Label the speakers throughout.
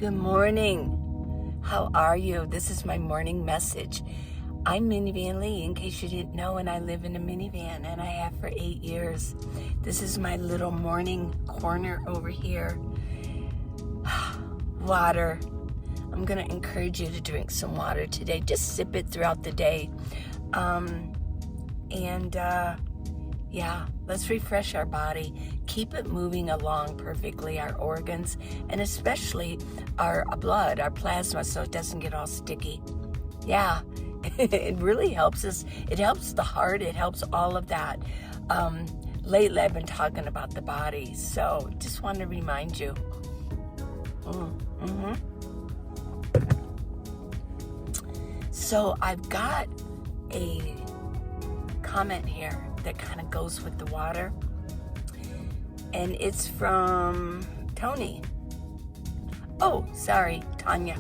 Speaker 1: Good morning. How are you? This is my morning message. I'm Minivan Lee, in case you didn't know, and I live in a minivan, and I have for 8 years. This is my little morning corner over here. Water. I'm going to encourage you to drink some water today. Just sip it throughout the day. Let's refresh our body. Keep it moving along perfectly, our organs, and especially our blood, our plasma, so it doesn't get all sticky. Yeah, it really helps us. It helps the heart. It helps all of that. Lately, I've been talking about the body, so just want to remind you. So I've got a comment here that kind of goes with the water, and it's from Tony. Oh, sorry, Tanya.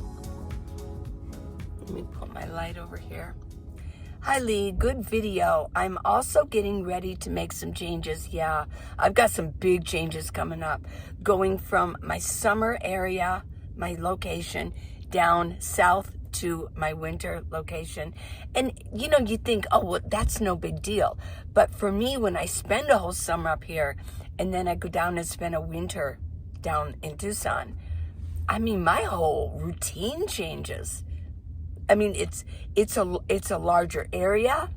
Speaker 1: Let me put my light over here. Hi, Lee. Good video. I'm also getting ready to make some changes. Yeah, I've got some big changes coming up. Going from my summer area, my location, down south to my winter location. And you think, oh, well, that's no big deal. But for me, when I spend a whole summer up here and then I go down and spend a winter down in Tucson, I mean, my whole routine changes. I mean, it's a larger area.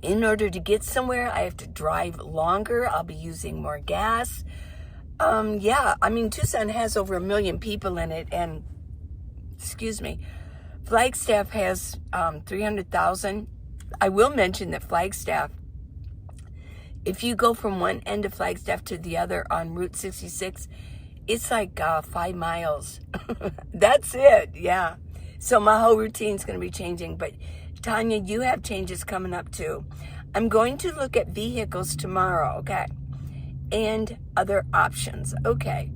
Speaker 1: In order to get somewhere, I have to drive longer. I'll be using more gas. Tucson has over 1 million people in it, and Flagstaff has 300,000. I will mention that Flagstaff, if you go from one end of Flagstaff to the other on Route 66, it's like 5 miles. That's it, yeah. So my whole routine's going to be changing. But Tanya, you have changes coming up too. I'm going to look at vehicles tomorrow, okay? And other options, okay.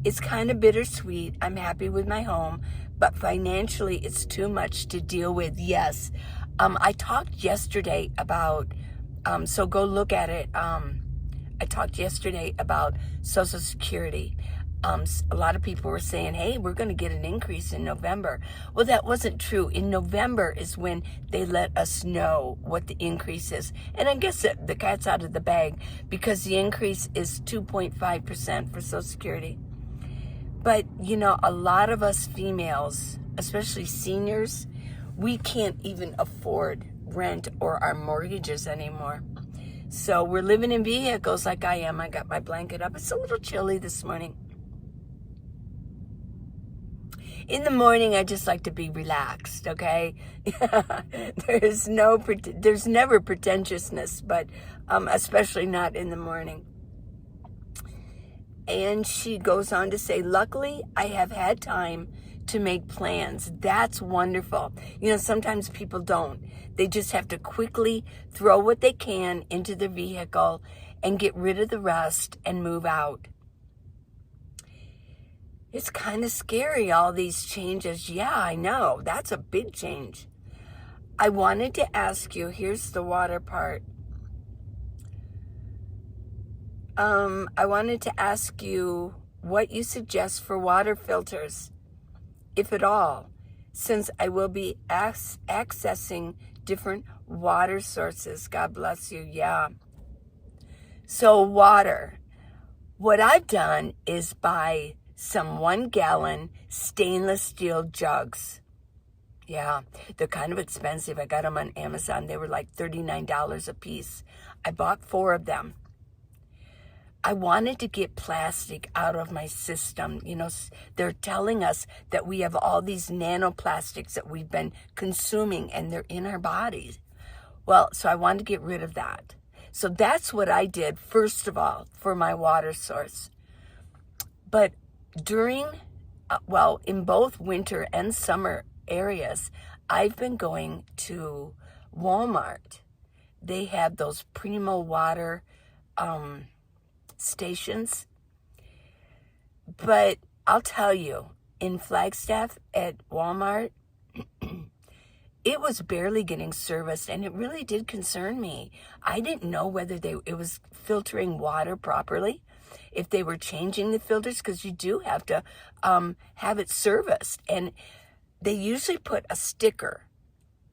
Speaker 1: It's kind of bittersweet. I'm happy with my home, but financially it's too much to deal with. Yes. I talked yesterday about, so go look at it. I talked yesterday about Social Security. A lot of people were saying, hey, we're going to get an increase in November. Well, that wasn't true. In November is when they let us know what the increase is. And I guess the cat's out of the bag, because the increase is 2.5% for Social Security. But, a lot of us females, especially seniors, we can't even afford rent or our mortgages anymore. So we're living in vehicles like I am. I got my blanket up. It's a little chilly this morning. In the morning, I just like to be relaxed, okay? There's never pretentiousness, but especially not in the morning. And she goes on to say, luckily, I have had time to make plans. That's wonderful. Sometimes people don't. They just have to quickly throw what they can into the vehicle and get rid of the rest and move out. It's kind of scary, all these changes. Yeah, I know. That's a big change. I wanted to ask you, here's the water part. I wanted to ask you what you suggest for water filters, if at all, since I will be accessing different water sources. God bless you. Yeah. So water. What I've done is buy some 1-gallon stainless steel jugs. Yeah, they're kind of expensive. I got them on Amazon. They were like $39 a piece. I bought 4 of them. I wanted to get plastic out of my system. They're telling us that we have all these nanoplastics that we've been consuming, and they're in our bodies. Well, so I wanted to get rid of that. So that's what I did, first of all, for my water source. But in both winter and summer areas, I've been going to Walmart. They have those Primo water stations. But I'll tell you, in Flagstaff at Walmart, it was barely getting serviced, and it really did concern me. I didn't know whether it was filtering water properly. if they were changing the filters, because you do have to have it serviced. And they usually put a sticker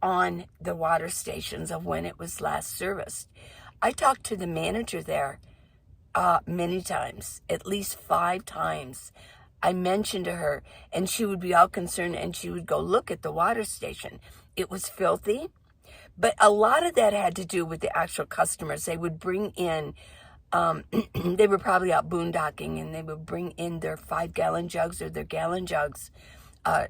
Speaker 1: on the water stations of when it was last serviced. I talked to the manager there many times, at least 5 times. I mentioned to her, and she would be all concerned, and she would go look at the water station. It was filthy, but a lot of that had to do with the actual customers. They would bring in, they were probably out boondocking, and they would bring in their 5-gallon jugs or their gallon jugs,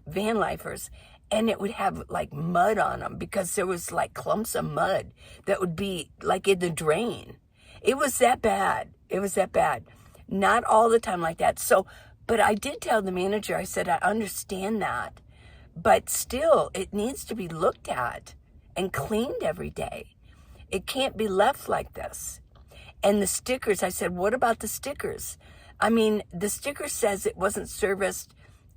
Speaker 1: van lifers, and it would have like mud on them because there was like clumps of mud that would be like in the drain. It was that bad. It was that bad. Not all the time like that. So, but I did tell the manager, I said, I understand that, but still it needs to be looked at and cleaned every day. It can't be left like this. And the stickers, I said, what about the stickers? I mean, the sticker says it wasn't serviced,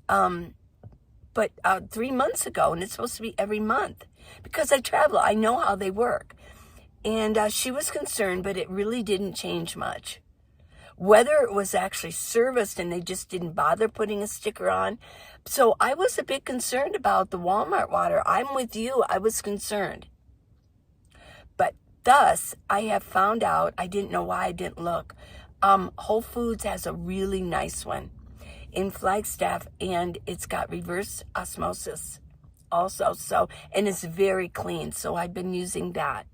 Speaker 1: but 3 months ago, and it's supposed to be every month. Because I travel, I know how they work. And she was concerned, but it really didn't change much. Whether it was actually serviced and they just didn't bother putting a sticker on. So I was a bit concerned about the Walmart water. I'm with you. I was concerned. But thus, I have found out, I didn't know why I didn't look. Whole Foods has a really nice one in Flagstaff, and it's got reverse osmosis also. So, and it's very clean. So I've been using that.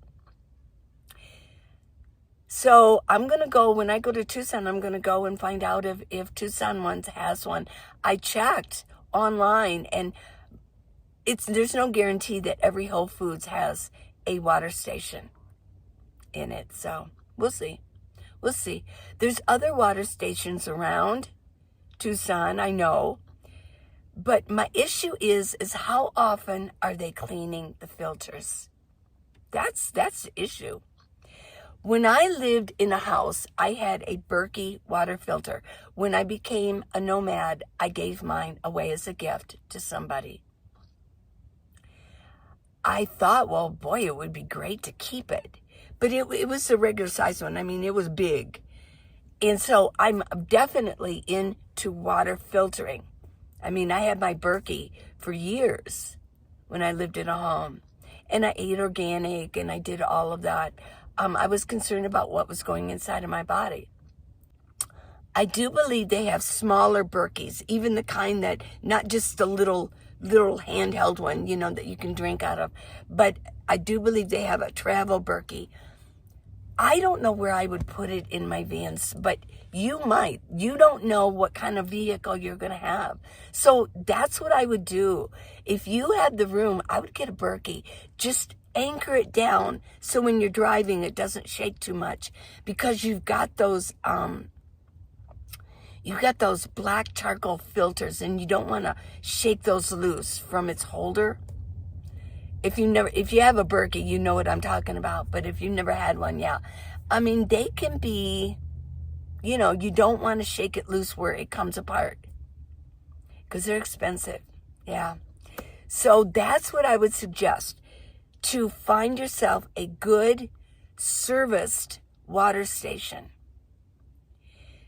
Speaker 1: So I'm going to go, when I go to Tucson, I'm going to go and find out if Tucson ones has one. I checked online, and there's no guarantee that every Whole Foods has a water station in it. So we'll see. We'll see. There's other water stations around Tucson, I know. But my issue is how often are they cleaning the filters? That's the issue. When I lived in a house, I had a Berkey water filter. When I became a nomad, I gave mine away as a gift to somebody. I thought, well, boy, it would be great to keep it. But it was a regular size one. I mean, it was big. And so I'm definitely into water filtering. I mean, I had my Berkey for years when I lived in a home. And I ate organic, and I did all of that. I was concerned about what was going inside of my body. I do believe they have smaller Berkeys, even the kind that, not just the little handheld one, that you can drink out of, but I do believe they have a travel Berkey. I don't know where I would put it in my vans, but you might. You don't know what kind of vehicle you're going to have. So that's what I would do. If you had the room, I would get a Berkey. Just anchor it down so when you're driving it doesn't shake too much, because you've got those black charcoal filters, and you don't want to shake those loose from its holder. If you have a Berkey, you know what I'm talking about. But if you've never had one, yeah. I mean, they can be, you don't want to shake it loose where it comes apart, because they're expensive. Yeah. So that's what I would suggest. To find yourself a good serviced water station.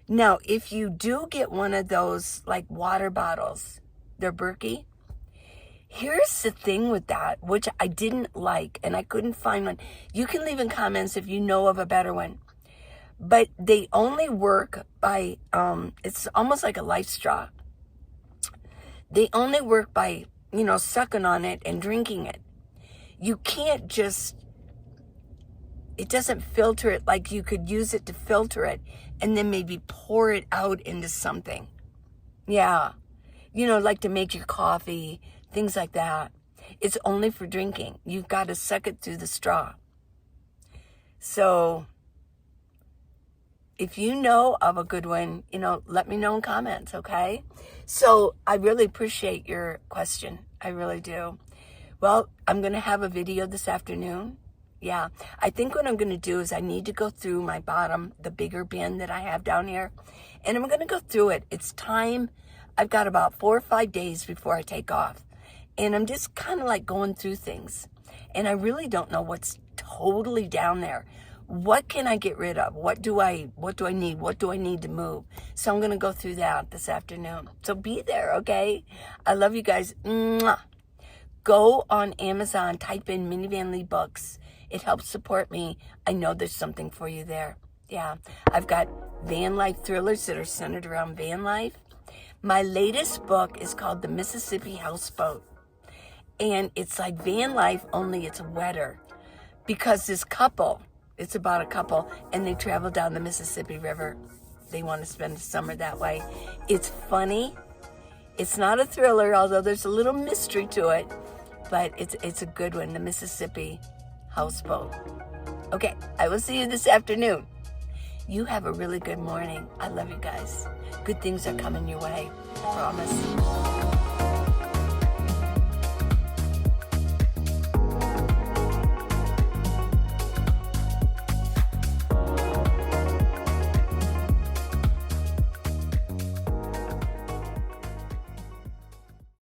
Speaker 1: Now, if you do get one of those like water bottles, they're Berkey. Here's the thing with that, which I didn't like, and I couldn't find one. You can leave in comments if you know of a better one. But they only work by, it's almost like a life straw. They only work by, sucking on it and drinking it. You can't it doesn't filter it like you could use it to filter it and then maybe pour it out into something. Yeah. Like to make your coffee, things like that. It's only for drinking. You've got to suck it through the straw. So if you know of a good one, let me know in comments, okay? So I really appreciate your question. I really do. Well, I'm going to have a video this afternoon. Yeah, I think what I'm going to do is I need to go through my bottom, the bigger bin that I have down here, and I'm going to go through it. It's time. I've got about 4 or 5 days before I take off, and I'm just kind of like going through things, and I really don't know what's totally down there. What can I get rid of? What do I need? What do I need to move? So I'm going to go through that this afternoon. So be there, okay? I love you guys. Mwah. Go on Amazon, type in Minivan Lee books. It helps support me. I know there's something for you there. Yeah, I've got van life thrillers that are centered around van life. My latest book is called The Mississippi Houseboat. And it's like van life, only it's wetter. Because this couple, it's about a couple, and they travel down the Mississippi River. They want to spend the summer that way. It's funny. It's not a thriller, although there's a little mystery to it. But it's a good one, The Mississippi Houseboat. Okay, I will see you this afternoon. You have a really good morning. I love you guys. Good things are coming your way. I promise.